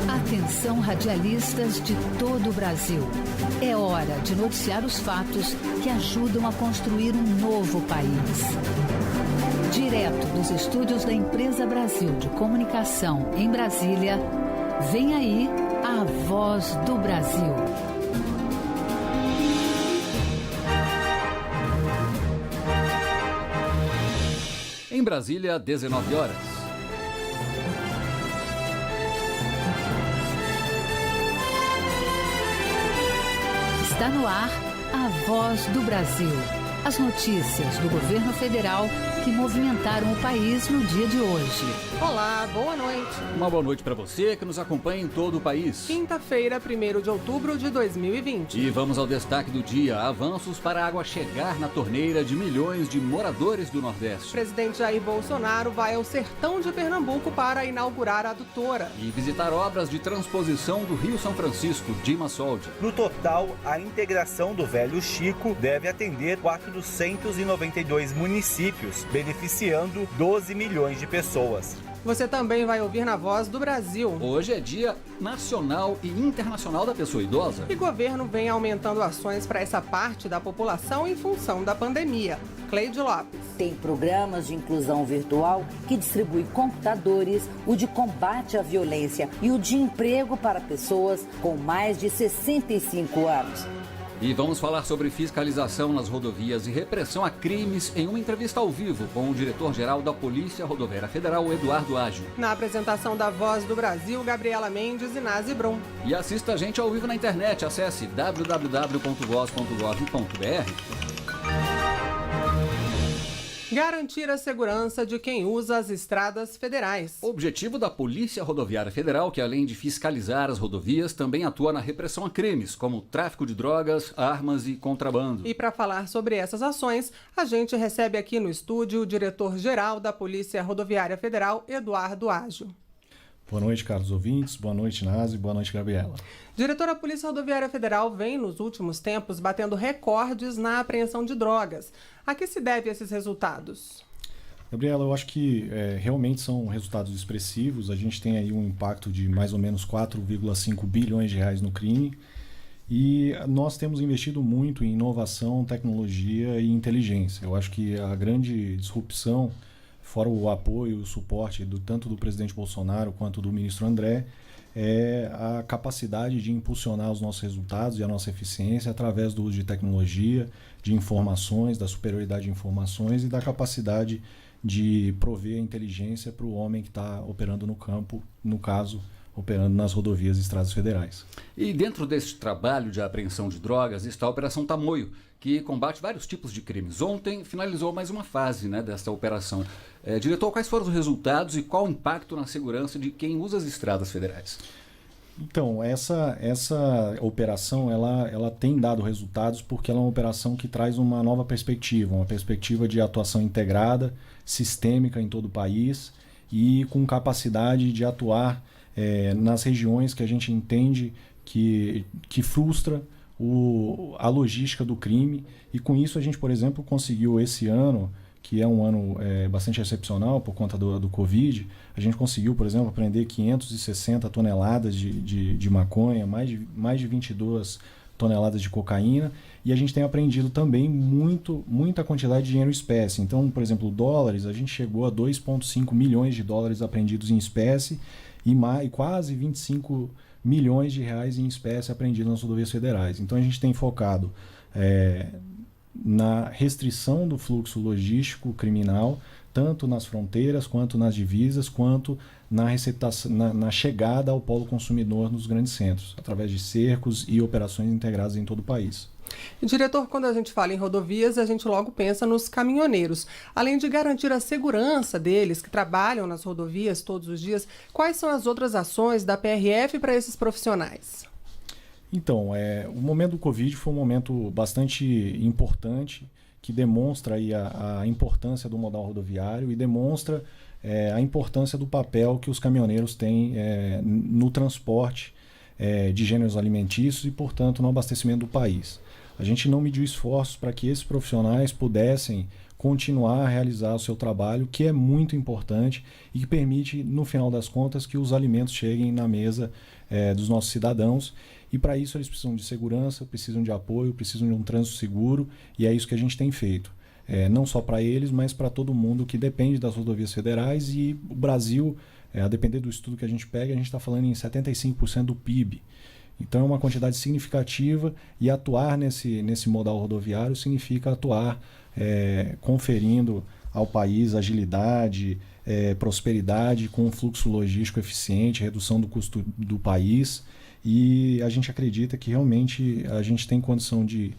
Atenção, radialistas de todo o Brasil. É hora de noticiar os fatos que ajudam a construir um novo país. Direto dos estúdios da Empresa Brasil de Comunicação em Brasília, vem aí a Voz do Brasil. Em Brasília, 19 horas. Está no ar a Voz do Brasil. As notícias do governo federal que movimentaram o país no dia de hoje. Olá, boa noite. Uma boa noite para você que nos acompanha em todo o país. Quinta-feira, 1º de outubro de 2020. E vamos ao destaque do dia. Avanços para a água chegar na torneira de milhões de moradores do Nordeste. O presidente Jair Bolsonaro vai ao sertão de Pernambuco para inaugurar a adutora. E visitar obras de transposição do Rio São Francisco, Dima Soldi. No total, a integração do Velho Chico deve atender 492 municípios, beneficiando 12 milhões de pessoas. Você também vai ouvir na Voz do Brasil. Hoje é Dia Nacional e Internacional da Pessoa Idosa. E o governo vem aumentando ações para essa parte da população em função da pandemia. Cleide Lopes. Tem programas de inclusão virtual que distribui computadores, o de combate à violência e o de emprego para pessoas com mais de 65 anos. E vamos falar sobre fiscalização nas rodovias e repressão a crimes em uma entrevista ao vivo com o diretor-geral da Polícia Rodoviária Federal, Eduardo Ágio. Na apresentação da Voz do Brasil, Gabriela Mendes e Nazi Brum. E assista a gente ao vivo na internet. Acesse www.voz.gov.br. Garantir a segurança de quem usa as estradas federais. O objetivo da Polícia Rodoviária Federal, que além de fiscalizar as rodovias, também atua na repressão a crimes, como tráfico de drogas, armas e contrabando. E para falar sobre essas ações, a gente recebe aqui no estúdio o diretor-geral da Polícia Rodoviária Federal, Eduardo Ágio. Boa noite, caros ouvintes. Boa noite, Nazi. Boa noite, Gabriela. Diretor, a Polícia Rodoviária Federal vem, nos últimos tempos, batendo recordes na apreensão de drogas. A que se deve esses resultados? Gabriela, eu acho que realmente são resultados expressivos. A gente tem aí um impacto de mais ou menos 4,5 bilhões de reais no crime. E nós temos investido muito em inovação, tecnologia e inteligência. Eu acho que a grande disrupção, fora o apoio e o suporte tanto do presidente Bolsonaro quanto do ministro André, é a capacidade de impulsionar os nossos resultados e a nossa eficiência através do uso de tecnologia, de informações, da superioridade de informações e da capacidade de prover inteligência para o homem que está operando no campo, no caso, operando nas rodovias e estradas federais. E dentro desse trabalho de apreensão de drogas está a Operação Tamoio, que combate vários tipos de crimes. Ontem finalizou mais uma fase, dessa operação. Diretor, quais foram os resultados e qual o impacto na segurança de quem usa as estradas federais? Então, essa operação ela tem dado resultados porque ela é uma operação que traz uma nova perspectiva, uma perspectiva de atuação integrada, sistêmica em todo o país e com capacidade de atuar nas regiões que a gente entende que frustra a logística do crime. E com isso a gente, por exemplo, conseguiu esse ano, que é um ano bastante excepcional por conta do Covid, a gente conseguiu, por exemplo, apreender 560 toneladas de maconha, mais de 22 toneladas de cocaína, e a gente tem apreendido também muita quantidade de dinheiro em espécie. Então, por exemplo, dólares, a gente chegou a 2,5 milhões de dólares apreendidos em espécie e quase 25 milhões de reais em espécie apreendidos nas rodovias federais. Então a gente tem focado na restrição do fluxo logístico criminal, tanto nas fronteiras, quanto nas divisas, quanto na chegada ao polo consumidor nos grandes centros, através de cercos e operações integradas em todo o país. E, diretor, quando a gente fala em rodovias, a gente logo pensa nos caminhoneiros. Além de garantir a segurança deles, que trabalham nas rodovias todos os dias, quais são as outras ações da PRF para esses profissionais? Então, o momento do Covid foi um momento bastante importante, que demonstra aí a importância do modal rodoviário e demonstra a importância do papel que os caminhoneiros têm no transporte de gêneros alimentícios e, portanto, no abastecimento do país. A gente não mediu esforços para que esses profissionais pudessem continuar a realizar o seu trabalho, que é muito importante e que permite, no final das contas, que os alimentos cheguem na mesa dos nossos cidadãos. E para isso eles precisam de segurança, precisam de apoio, precisam de um trânsito seguro, e é isso que a gente tem feito. Não só para eles, mas para todo mundo que depende das rodovias federais. E o Brasil, a depender do estudo que a gente pega, a gente está falando em 75% do PIB. Então é uma quantidade significativa, e atuar nesse modal rodoviário significa atuar conferindo ao país agilidade, prosperidade, com um fluxo logístico eficiente, redução do custo do país. E a gente acredita que realmente a gente tem condição de,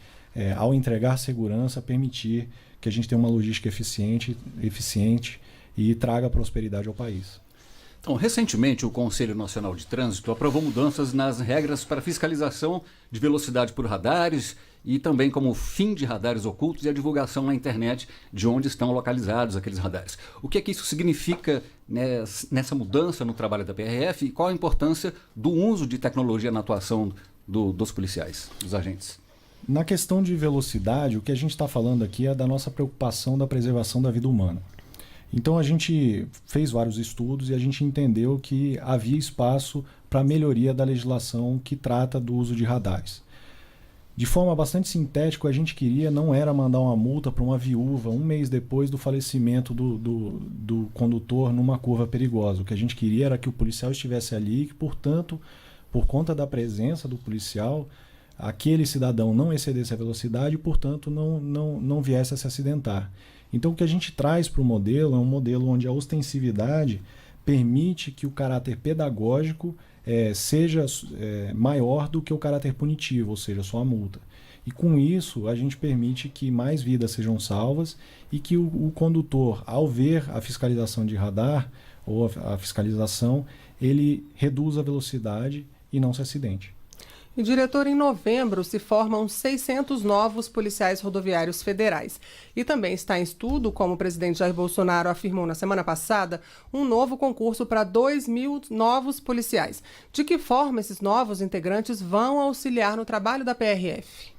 ao entregar segurança, permitir que a gente tenha uma logística eficiente e traga prosperidade ao país. Então, recentemente, o Conselho Nacional de Trânsito aprovou mudanças nas regras para fiscalização de velocidade por radares e também como fim de radares ocultos e a divulgação na internet de onde estão localizados aqueles radares. O que é que isso significa nessa mudança no trabalho da PRF e qual a importância do uso de tecnologia na atuação dos policiais, dos agentes? Na questão de velocidade, o que a gente está falando aqui é da nossa preocupação da preservação da vida humana. Então a gente fez vários estudos e a gente entendeu que havia espaço para melhoria da legislação que trata do uso de radares. De forma bastante sintética, a gente queria não era mandar uma multa para uma viúva um mês depois do falecimento do condutor numa curva perigosa. O que a gente queria era que o policial estivesse ali e que, portanto, por conta da presença do policial, aquele cidadão não excedesse a velocidade e, portanto, não viesse a se acidentar. Então o que a gente traz para o modelo é um modelo onde a ostensividade permite que o caráter pedagógico seja maior do que o caráter punitivo, ou seja, só a multa. E com isso a gente permite que mais vidas sejam salvas e que o condutor, ao ver a fiscalização de radar ou a fiscalização, ele reduza a velocidade e não se acidente. E, diretor, em novembro se formam 600 novos policiais rodoviários federais. E também está em estudo, como o presidente Jair Bolsonaro afirmou na semana passada, um novo concurso para 2.000 novos policiais. De que forma esses novos integrantes vão auxiliar no trabalho da PRF?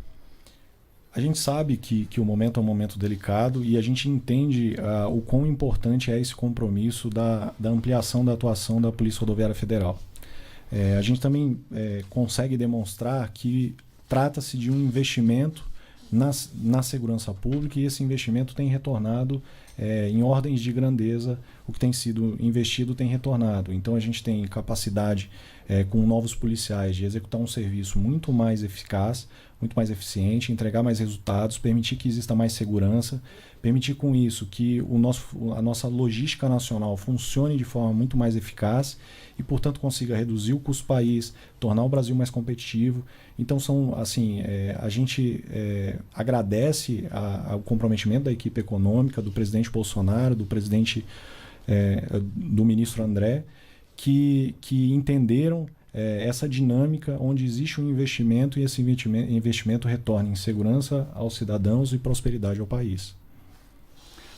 A gente sabe que o momento é um momento delicado e a gente entende o quão importante é esse compromisso da ampliação da atuação da Polícia Rodoviária Federal. A gente também consegue demonstrar que trata-se de um investimento na segurança pública e esse investimento tem retornado em ordens de grandeza. O que tem sido investido tem retornado. Então a gente tem capacidade com novos policiais de executar um serviço muito mais eficaz, muito mais eficiente, entregar mais resultados, permitir que exista mais segurança, permitir com isso que a nossa logística nacional funcione de forma muito mais eficaz e, portanto, consiga reduzir o custo do país, tornar o Brasil mais competitivo. Então, a gente agradece ao comprometimento da equipe econômica, do presidente Bolsonaro, do ministro André, que entenderam essa dinâmica onde existe um investimento e esse investimento retorna em segurança aos cidadãos e prosperidade ao país.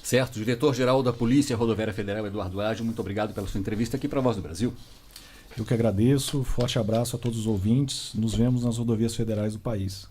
Certo. Diretor-geral da Polícia Rodoviária Federal, Eduardo Agio, muito obrigado pela sua entrevista aqui para a Voz do Brasil. Eu que agradeço. Forte abraço a todos os ouvintes. Nos vemos nas rodovias federais do país.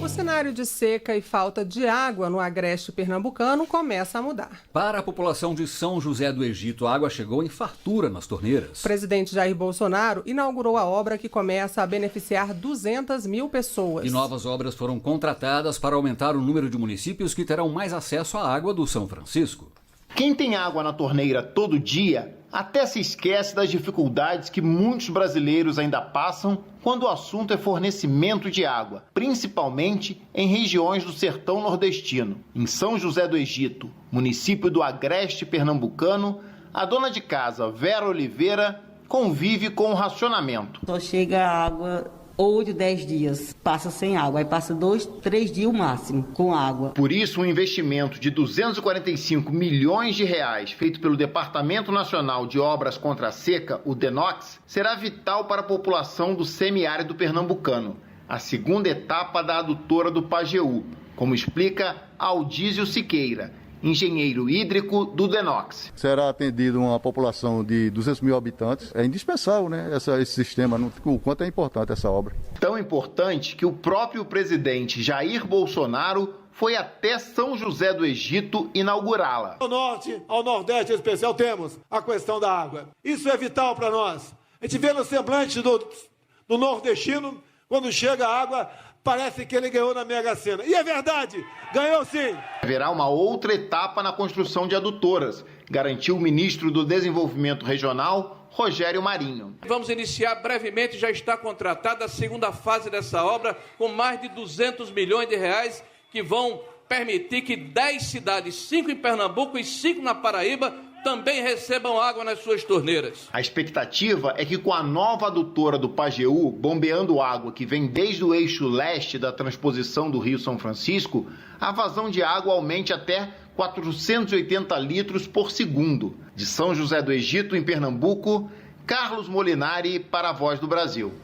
O cenário de seca e falta de água no agreste pernambucano começa a mudar. Para a população de São José do Egito, a água chegou em fartura nas torneiras. O presidente Jair Bolsonaro inaugurou a obra que começa a beneficiar 200 mil pessoas. E novas obras foram contratadas para aumentar o número de municípios que terão mais acesso à água do São Francisco. Quem tem água na torneira todo dia até se esquece das dificuldades que muitos brasileiros ainda passam quando o assunto é fornecimento de água, principalmente em regiões do sertão nordestino. Em São José do Egito, município do agreste pernambucano, a dona de casa, Vera Oliveira, convive com o racionamento. Só chega a água 8, 10 dias, passa sem água, aí passa 2, 3 dias o máximo com água. Por isso, um investimento de 245 milhões de reais feito pelo Departamento Nacional de Obras contra a Seca, o DENOX, será vital para a população do semiárido pernambucano, a segunda etapa da adutora do Pajeú, como explica Aldísio Siqueira, engenheiro hídrico do DENOX. Será atendido uma população de 200 mil habitantes. É indispensável, né, esse sistema, o quanto é importante essa obra. Tão importante que o próprio presidente Jair Bolsonaro foi até São José do Egito inaugurá-la. Ao norte, ao nordeste em especial, temos a questão da água. Isso é vital para nós. A gente vê no semblante do nordestino, quando chega a água, parece que ele ganhou na Mega Sena. E é verdade, ganhou sim. Haverá uma outra etapa na construção de adutoras, garantiu o ministro do Desenvolvimento Regional, Rogério Marinho. Vamos iniciar brevemente, já está contratada a segunda fase dessa obra, com mais de 200 milhões de reais, que vão permitir que 10 cidades, 5 em Pernambuco e 5 na Paraíba, também recebam água nas suas torneiras. A expectativa é que com a nova adutora do Pajeú, bombeando água que vem desde o eixo leste da transposição do Rio São Francisco, a vazão de água aumente até 480 litros por segundo. De São José do Egito, em Pernambuco, Carlos Molinari para a Voz do Brasil.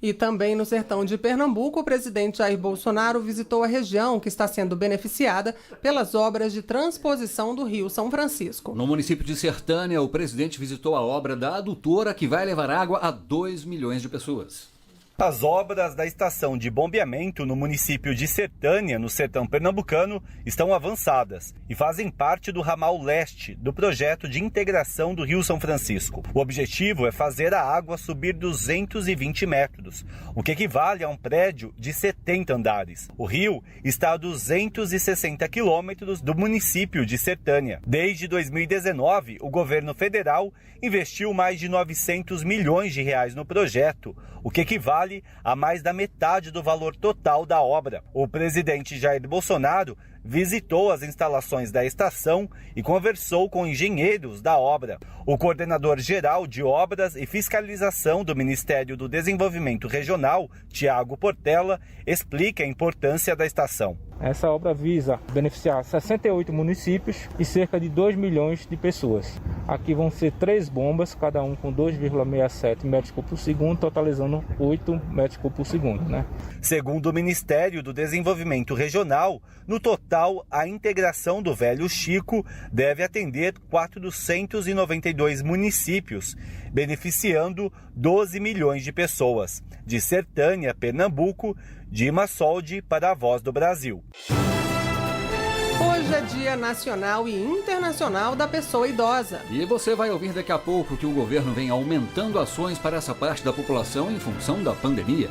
E também no sertão de Pernambuco, o presidente Jair Bolsonaro visitou a região que está sendo beneficiada pelas obras de transposição do Rio São Francisco. No município de Sertânia, o presidente visitou a obra da adutora que vai levar água a 2 milhões de pessoas. As obras da estação de bombeamento no município de Sertânia, no sertão pernambucano, estão avançadas e fazem parte do ramal leste do projeto de integração do Rio São Francisco. O objetivo é fazer a água subir 220 metros, o que equivale a um prédio de 70 andares. O rio está a 260 quilômetros do município de Sertânia. Desde 2019, o governo federal investiu mais de 900 milhões de reais no projeto, o que equivale a mais da metade do valor total da obra. O presidente Jair Bolsonaro visitou as instalações da estação e conversou com engenheiros da obra. O coordenador-geral de Obras e Fiscalização do Ministério do Desenvolvimento Regional, Tiago Portela, explica a importância da estação. Essa obra visa beneficiar 68 municípios e cerca de 2 milhões de pessoas. Aqui vão ser 3 bombas, cada um com 2,67 metros cúbicos por segundo, totalizando 8 metros cúbicos por segundo, né? Segundo o Ministério do Desenvolvimento Regional, no total, a integração do Velho Chico deve atender 492 municípios, beneficiando 12 milhões de pessoas. De Sertânia, Pernambuco, Dima Soldi para a Voz do Brasil. Hoje é Dia Nacional e Internacional da Pessoa Idosa. E você vai ouvir daqui a pouco que o governo vem aumentando ações para essa parte da população em função da pandemia.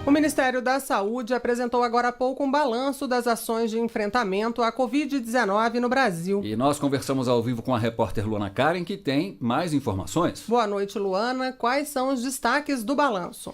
O Ministério da Saúde apresentou agora há pouco um balanço das ações de enfrentamento à Covid-19 no Brasil. E nós conversamos ao vivo com a repórter Luana Karen, que tem mais informações. Boa noite, Luana. Quais são os destaques do balanço?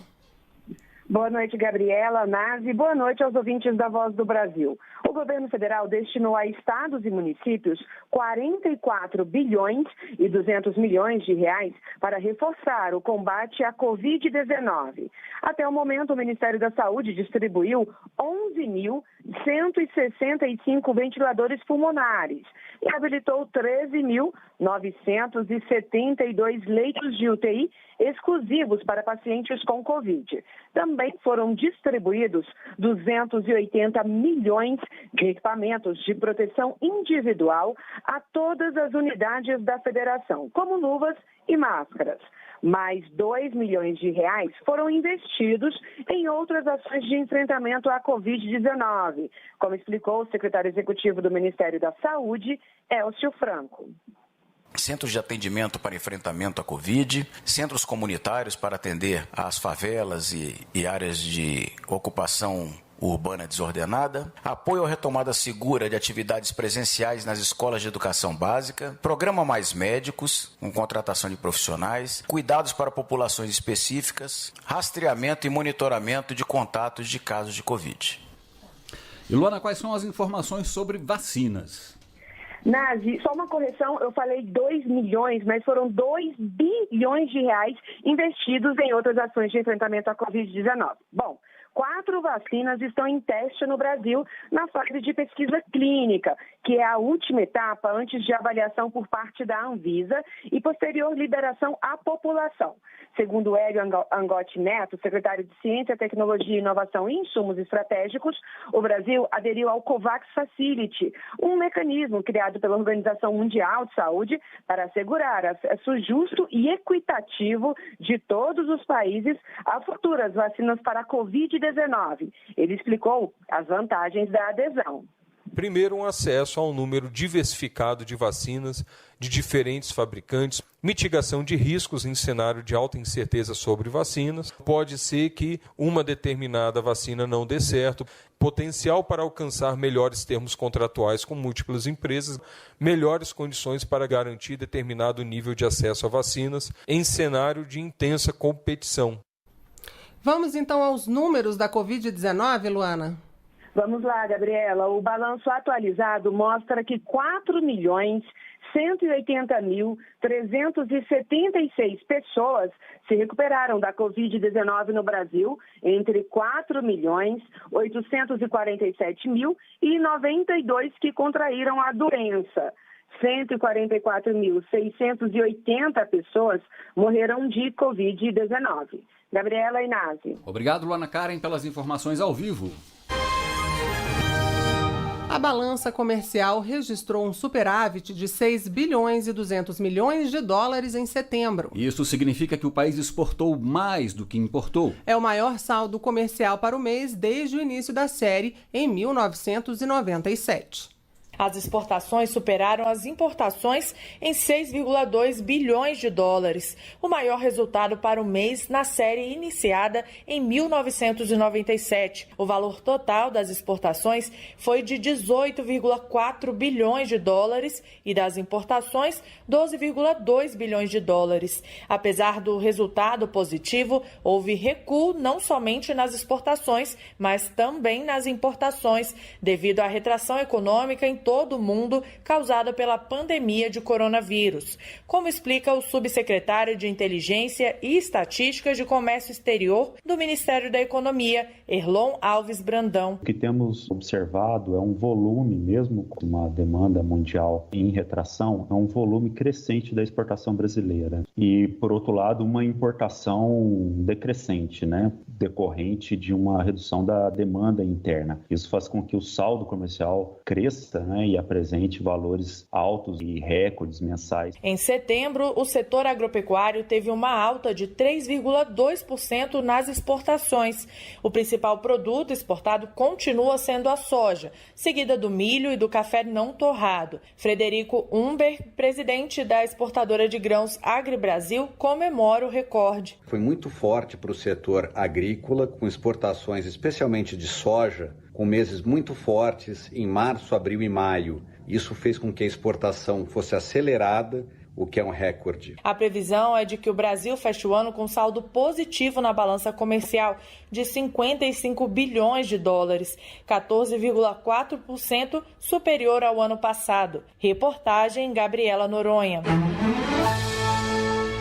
Boa noite, Gabriela, Nazi. Boa noite aos ouvintes da Voz do Brasil. O governo federal destinou a estados e municípios 44 bilhões e 200 milhões de reais para reforçar o combate à Covid-19. Até o momento, o Ministério da Saúde distribuiu 11.165 ventiladores pulmonares e habilitou 13.972 leitos de UTI exclusivos para pacientes com Covid. Também foram distribuídos 280 milhões de equipamentos de proteção individual a todas as unidades da federação, como luvas e máscaras. Mais 2 milhões de reais foram investidos em outras ações de enfrentamento à Covid-19, como explicou o secretário executivo do Ministério da Saúde, Elcio Franco. Centros de atendimento para enfrentamento à Covid, centros comunitários para atender às favelas e áreas de ocupação urbana desordenada, apoio à retomada segura de atividades presenciais nas escolas de educação básica, programa Mais Médicos, com contratação de profissionais, cuidados para populações específicas, rastreamento e monitoramento de contatos de casos de Covid. E Luana, quais são as informações sobre vacinas? Nazi, só uma correção, eu falei 2 milhões, mas foram 2 bilhões de reais investidos em outras ações de enfrentamento à Covid-19. Bom, 4 vacinas estão em teste no Brasil na fase de pesquisa clínica, que é a última etapa antes de avaliação por parte da Anvisa e posterior liberação à população. Segundo Hélio Angotti Neto, secretário de Ciência, Tecnologia, Inovação e Insumos Estratégicos, o Brasil aderiu ao COVAX Facility, um mecanismo criado pela Organização Mundial de Saúde para assegurar acesso justo e equitativo de todos os países a futuras vacinas para a Covid-19. Ele explicou as vantagens da adesão. Primeiro, um acesso a um número diversificado de vacinas de diferentes fabricantes, mitigação de riscos em cenário de alta incerteza sobre vacinas. Pode ser que uma determinada vacina não dê certo, potencial para alcançar melhores termos contratuais com múltiplas empresas, melhores condições para garantir determinado nível de acesso a vacinas em cenário de intensa competição. Vamos então aos números da Covid-19, Luana? Vamos lá, Gabriela. O balanço atualizado mostra que 4.180.376 pessoas se recuperaram da Covid-19 no Brasil, entre 4.847.092 que contraíram a doença. 144.680 pessoas morreram de Covid-19. Gabriela Inácio. Obrigado, Luana Karen, pelas informações ao vivo. A balança comercial registrou um superávit de 6 bilhões e 200 milhões de dólares em setembro. Isso significa que o país exportou mais do que importou. É o maior saldo comercial para o mês desde o início da série, em 1997. As exportações superaram as importações em 6,2 bilhões de dólares, o maior resultado para o mês na série iniciada em 1997. O valor total das exportações foi de 18,4 bilhões de dólares e das importações 12,2 bilhões de dólares. Apesar do resultado positivo, houve recuo não somente nas exportações, mas também nas importações, devido à retração econômica em todo o mundo causada pela pandemia de coronavírus, como explica o subsecretário de Inteligência e Estatísticas de Comércio Exterior do Ministério da Economia, Erlon Alves Brandão. O que temos observado é um volume, mesmo com uma demanda mundial em retração, é um volume crescente da exportação brasileira. E, por outro lado, uma importação decrescente, decorrente de uma redução da demanda interna. Isso faz com que o saldo comercial cresça, e apresente valores altos e recordes mensais. Em setembro, o setor agropecuário teve uma alta de 3,2% nas exportações. O principal produto exportado continua sendo a soja, seguida do milho e do café não torrado. Frederico Humber, presidente da exportadora de grãos AgriBrasil, comemora o recorde. Foi muito forte para o setor agrícola, com exportações especialmente de soja, com meses muito fortes em março, abril e maio. Isso fez com que a exportação fosse acelerada, o que é um recorde. A previsão é de que o Brasil feche o ano com saldo positivo na balança comercial de 55 bilhões de dólares, 14,4% superior ao ano passado. Reportagem Gabriela Noronha.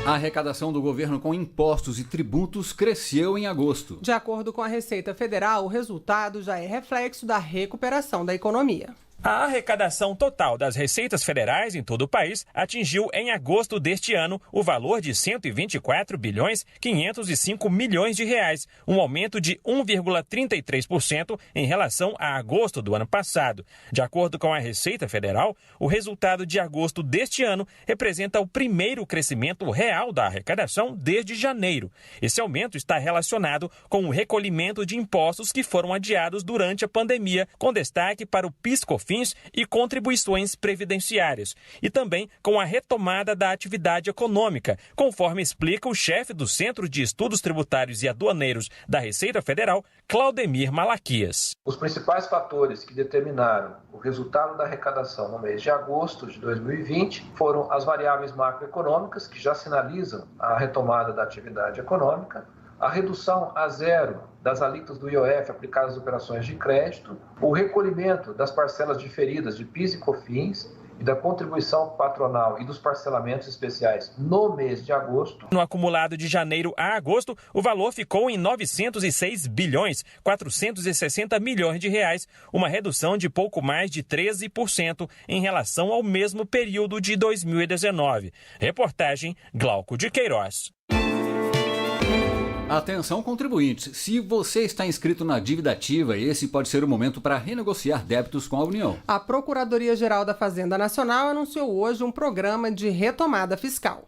A arrecadação do governo com impostos e tributos cresceu em agosto. De acordo com a Receita Federal, o resultado já é reflexo da recuperação da economia. A arrecadação total das receitas federais em todo o país atingiu em agosto deste ano o valor de 124 bilhões 505 milhões de reais, um aumento de 1,33% em relação a agosto do ano passado. De acordo com a Receita Federal, o resultado de agosto deste ano representa o primeiro crescimento real da arrecadação desde janeiro. Esse aumento está relacionado com o recolhimento de impostos que foram adiados durante a pandemia, com destaque para o PIS/COFINS e contribuições previdenciárias, e também com a retomada da atividade econômica, conforme explica o chefe do Centro de Estudos Tributários e Aduaneiros da Receita Federal, Claudemir Malaquias. Os principais fatores que determinaram o resultado da arrecadação no mês de agosto de 2020 foram as variáveis macroeconômicas, que já sinalizam a retomada da atividade econômica, a redução a zero das alíquotas do IOF aplicadas às operações de crédito, o recolhimento das parcelas diferidas de PIS e COFINS e da contribuição patronal e dos parcelamentos especiais no mês de agosto. No acumulado de janeiro a agosto, o valor ficou em 906 bilhões 460 milhões de reais, uma redução de pouco mais de 13% em relação ao mesmo período de 2019. Reportagem Glauco de Queiroz. Atenção, contribuintes. Se você está inscrito na dívida ativa, esse pode ser o momento para renegociar débitos com a União. A Procuradoria-Geral da Fazenda Nacional anunciou hoje um programa de retomada fiscal.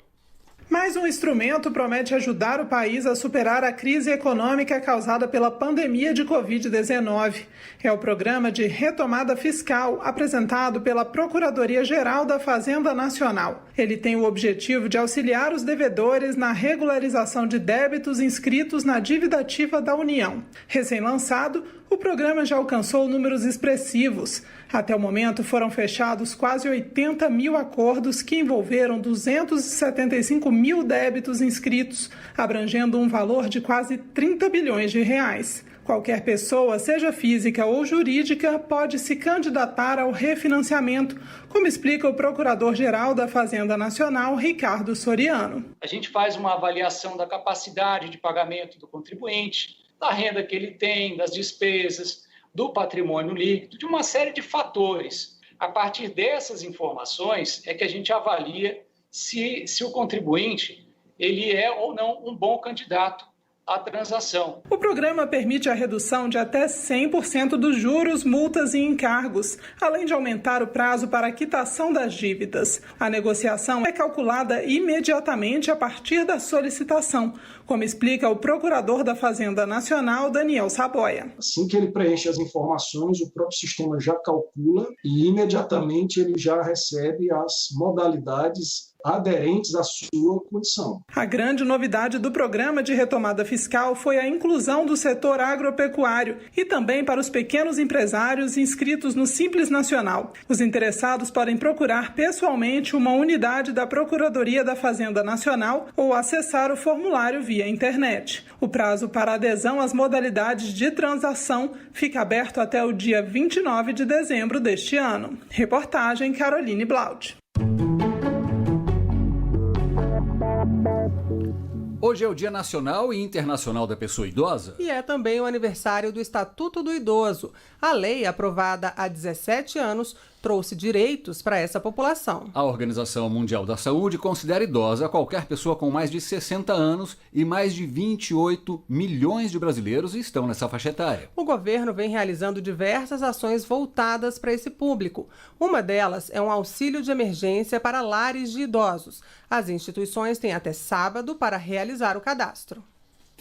Mais um instrumento promete ajudar o país a superar a crise econômica causada pela pandemia de Covid-19. É o programa de retomada fiscal apresentado pela Procuradoria-Geral da Fazenda Nacional. Ele tem o objetivo de auxiliar os devedores na regularização de débitos inscritos na dívida ativa da União. Recém-lançado, o programa já alcançou números expressivos. Até o momento foram fechados quase 80 mil acordos que envolveram 275 mil débitos inscritos, abrangendo um valor de quase 30 bilhões de reais. Qualquer pessoa, seja física ou jurídica, pode se candidatar ao refinanciamento, como explica o Procurador-Geral da Fazenda Nacional, Ricardo Soriano. A gente faz uma avaliação da capacidade de pagamento do contribuinte, da renda que ele tem, das despesas, do patrimônio líquido, de uma série de fatores. A partir dessas informações é que a gente avalia se o contribuinte ele é ou não um bom candidato à transação. O programa permite a redução de até 100% dos juros, multas e encargos, além de aumentar o prazo para a quitação das dívidas. A negociação é calculada imediatamente a partir da solicitação, como explica o procurador da Fazenda Nacional, Daniel Saboia. Assim que ele preenche as informações, o próprio sistema já calcula e imediatamente ele já recebe as modalidades aderentes à sua condição. A grande novidade do programa de retomada fiscal foi a inclusão do setor agropecuário e também para os pequenos empresários inscritos no Simples Nacional. Os interessados podem procurar pessoalmente uma unidade da Procuradoria da Fazenda Nacional ou acessar o formulário via internet. O prazo para adesão às modalidades de transação fica aberto até o dia 29 de dezembro deste ano. Reportagem Caroline Blaud. Hoje é o Dia Nacional e Internacional da Pessoa Idosa. E é também o aniversário do Estatuto do Idoso. A lei, aprovada há 17 anos, trouxe direitos para essa população. A Organização Mundial da Saúde considera idosa qualquer pessoa com mais de 60 anos e mais de 28 milhões de brasileiros estão nessa faixa etária. O governo vem realizando diversas ações voltadas para esse público. Uma delas é um auxílio de emergência para lares de idosos. As instituições têm até sábado para realizar o cadastro.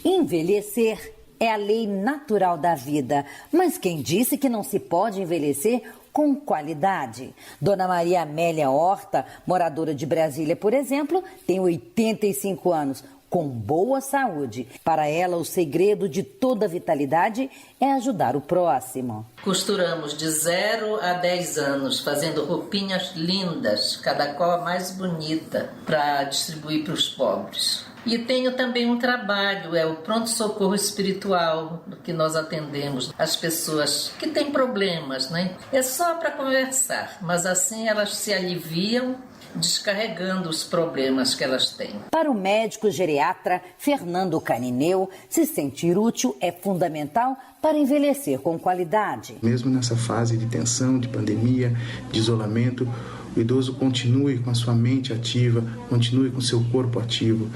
Envelhecer é a lei natural da vida, mas quem disse que não se pode envelhecer com qualidade? Dona Maria Amélia Horta, moradora de Brasília, por exemplo, tem 85 anos, com boa saúde. Para ela, o segredo de toda vitalidade é ajudar o próximo. Costuramos de 0 a 10 anos, fazendo roupinhas lindas, cada qual a mais bonita, para distribuir para os pobres. E tenho também um trabalho, é o pronto-socorro espiritual, que nós atendemos as pessoas que têm problemas, né? É só para conversar, mas assim elas se aliviam, descarregando os problemas que elas têm. Para o médico geriatra Fernando Canineu, se sentir útil é fundamental para envelhecer com qualidade. Mesmo nessa fase de tensão, de pandemia, de isolamento, o idoso continue com a sua mente ativa, continue com o seu corpo ativo,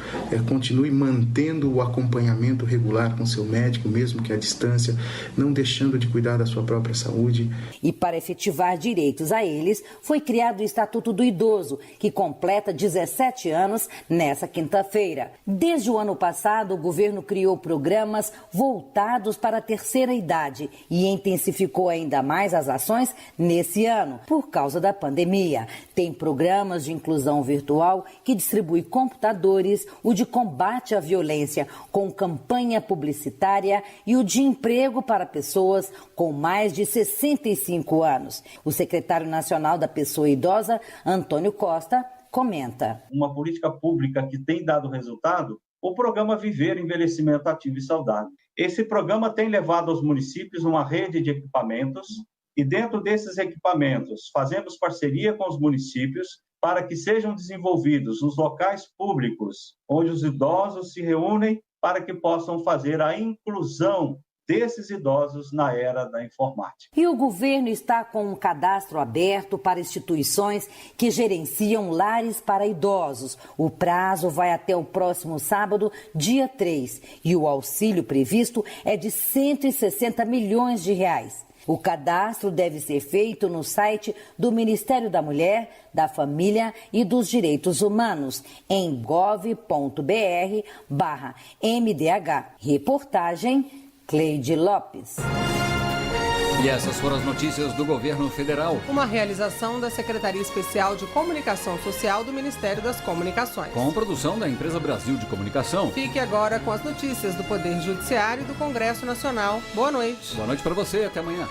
continue mantendo o acompanhamento regular com seu médico, mesmo que à distância, não deixando de cuidar da sua própria saúde. E para efetivar direitos a eles, foi criado o Estatuto do Idoso, que completa 17 anos nessa quinta-feira. Desde o ano passado, o governo criou programas voltados para a terceira idade e intensificou ainda mais as ações nesse ano, por causa da pandemia. Tem programas de inclusão virtual que distribui computadores, o de combate à violência com campanha publicitária e o de emprego para pessoas com mais de 65 anos. O secretário nacional da Pessoa Idosa, Antônio Costa, comenta. Uma política pública que tem dado resultado, o programa Viver Envelhecimento Ativo e Saudável. Esse programa tem levado aos municípios uma rede de equipamentos e dentro desses equipamentos fazemos parceria com os municípios para que sejam desenvolvidos os locais públicos onde os idosos se reúnem para que possam fazer a inclusão desses idosos na era da informática. E o governo está com um cadastro aberto para instituições que gerenciam lares para idosos. O prazo vai até o próximo sábado, dia 3, e o auxílio previsto é de R$ 160 milhões. O cadastro deve ser feito no site do Ministério da Mulher, da Família e dos Direitos Humanos, em gov.br/MDH. Reportagem Cleide Lopes. E essas foram as notícias do governo federal. Uma realização da Secretaria Especial de Comunicação Social do Ministério das Comunicações. Com produção da Empresa Brasil de Comunicação. Fique agora com as notícias do Poder Judiciário e do Congresso Nacional. Boa noite. Boa noite para você, até amanhã.